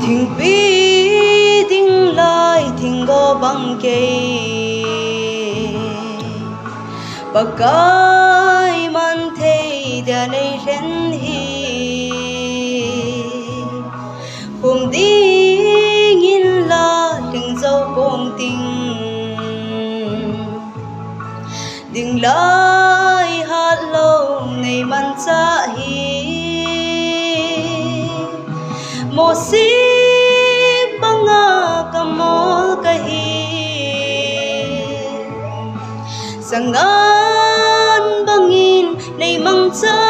thình pi thình lai thình go băng kê bà cái man thấy đã này rèn hi hôm đi nhìn là đừng dâu bông tình đừng lại hát lâu này man cha hi một xí băng ngà cầm mô cái sang an bangin này mang cha